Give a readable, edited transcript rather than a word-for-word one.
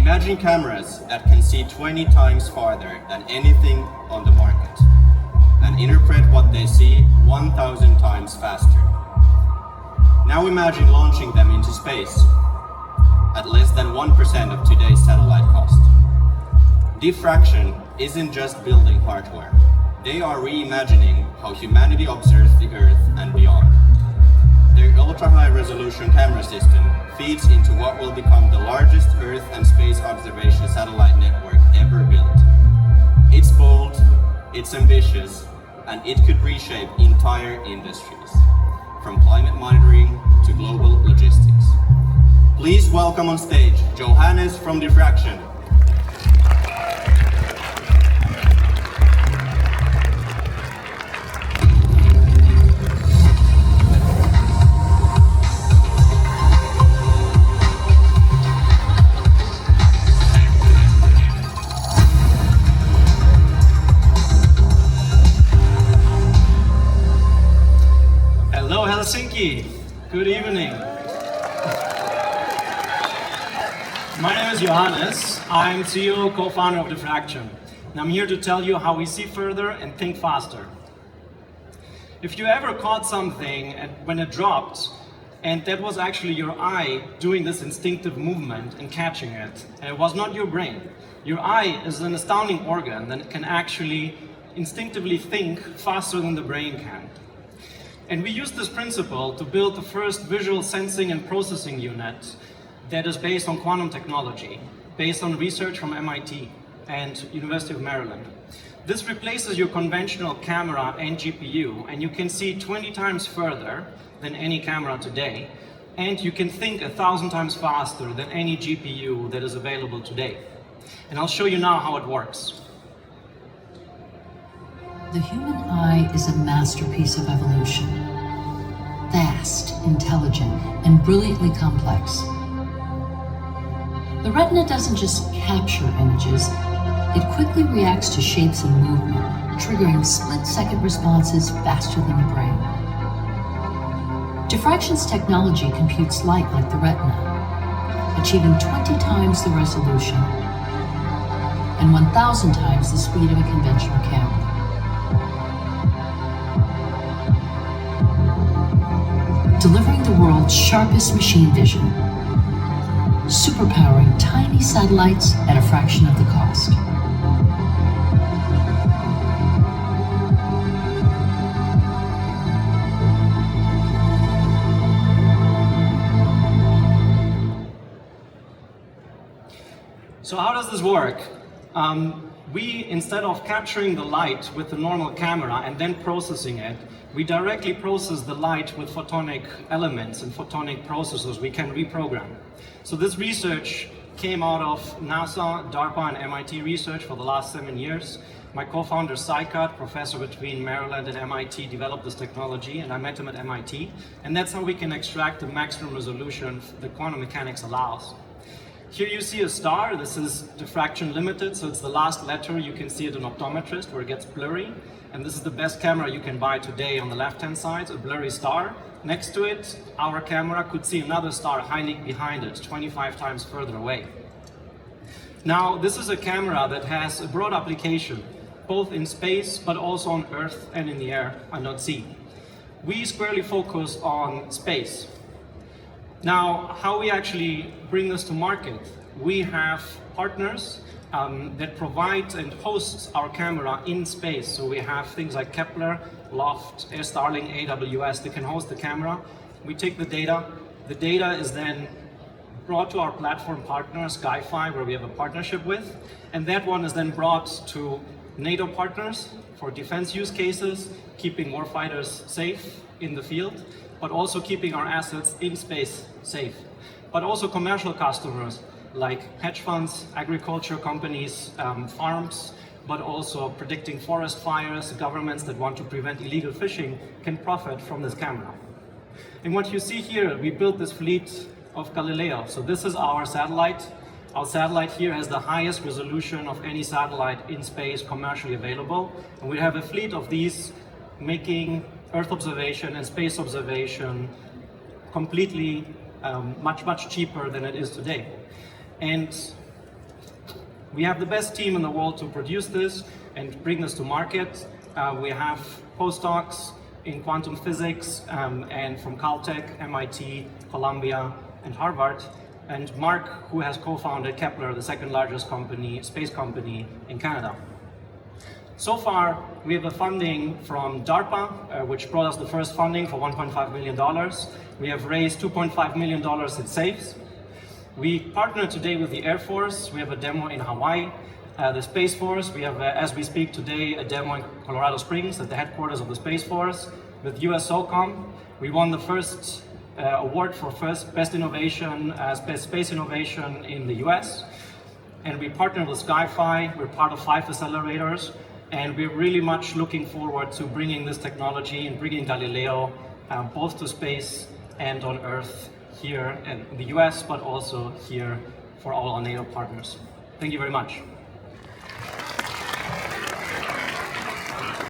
Imagine cameras that can see 20 times farther than anything on the market and interpret what they see 1,000 times faster. Now imagine launching them into space at less than 1% of today's satellite cost. Diffraction isn't just building hardware. They are reimagining how humanity observes the Earth and beyond. Their ultra-high resolution camera system feeds into what will become the largest Earth and space observation satellite network ever built. It's bold, it's ambitious, and it could reshape entire industries, from climate monitoring to global logistics. Please welcome on stage Johannes from Diffraction. Hello Helsinki, good evening. My name is Johannes. I'm CEO, co-founder of Defraction, and I'm here to tell you how we see further and think faster. If you ever caught something when it dropped, and that was actually your eye doing this instinctive movement and catching it, and it was not your brain. Your eye is an astounding organ that can actually instinctively think faster than the brain can. And we use this principle to build the first visual sensing and processing unit that is based on quantum technology, based on research from MIT and University of Maryland. This replaces your conventional camera and GPU, and you can see 20 times further than any camera today, and you can think 1,000 times faster than any GPU that is available today. And I'll show you now how it works. The human eye is a masterpiece of evolution. Vast, intelligent, and brilliantly complex. The retina doesn't just capture images, it quickly reacts to shapes and movement, triggering split-second responses faster than the brain. Diffraction's technology computes light like the retina, achieving 20 times the resolution and 1,000 times the speed of a conventional camera. Delivering the world's sharpest machine vision, superpowering tiny satellites at a fraction of the cost. So how does this work? We, instead of capturing the light with the normal camera and then processing it, we directly process the light with photonic elements and photonic processors we can reprogram. So this research came out of NASA, DARPA, and MIT research for the last 7 years. My co-founder, Saikat, professor between Maryland and MIT, developed this technology, and I met him at MIT. And that's how we can extract the maximum resolution that quantum mechanics allows. Here you see a star. This is Diffraction limited, so it's the last letter. You can see it in optometrist where it gets blurry. And this is the best camera you can buy today on the left-hand side, a blurry star. Next to it, our camera could see another star hiding behind it, 25 times further away. Now, this is a camera that has a broad application, both in space, but also on Earth and in the air and at sea. We squarely focus on space. Now, how we actually bring this to market, we have partners that provide and hosts our camera in space. So we have things like Kepler, Loft, Starlink, AWS that can host the camera. We take the data. The data is then brought to our platform partner, SkyFi, where we have a partnership with. And that one is then brought to NATO partners for defense use cases, keeping warfighters safe in the field, but also keeping our assets in space safe. But also commercial customers like hedge funds, agriculture companies, farms, but also predicting forest fires. Governments that want to prevent illegal fishing can profit from this camera. And what you see here, we built this fleet of Galileo. So this is our satellite. Our satellite here has the highest resolution of any satellite in space commercially available. And we have a fleet of these making Earth observation and space observation completely much cheaper than it is today. And We have the best team in the world to produce this and bring this to market. We have postdocs in quantum physics and from Caltech, MIT, Columbia, and Harvard. And Mark, who has co-founded Kepler, the second largest space company in Canada. So far, we have a funding from DARPA, which brought us the first funding for $1.5 million. We have raised $2.5 million in SAFEs. We partner today with the Air Force. We have a demo in Hawaii. The Space Force, we have, as we speak today, a demo in Colorado Springs at the headquarters of the Space Force. With USSOCOM, we won the first award for best innovation, space innovation in the US. And we partner with SkyFi. We're part of 5 accelerators. And we're really much looking forward to bringing this technology and bringing Galileo both to space and on Earth here in the US, but also here for all our NATO partners. Thank you very much.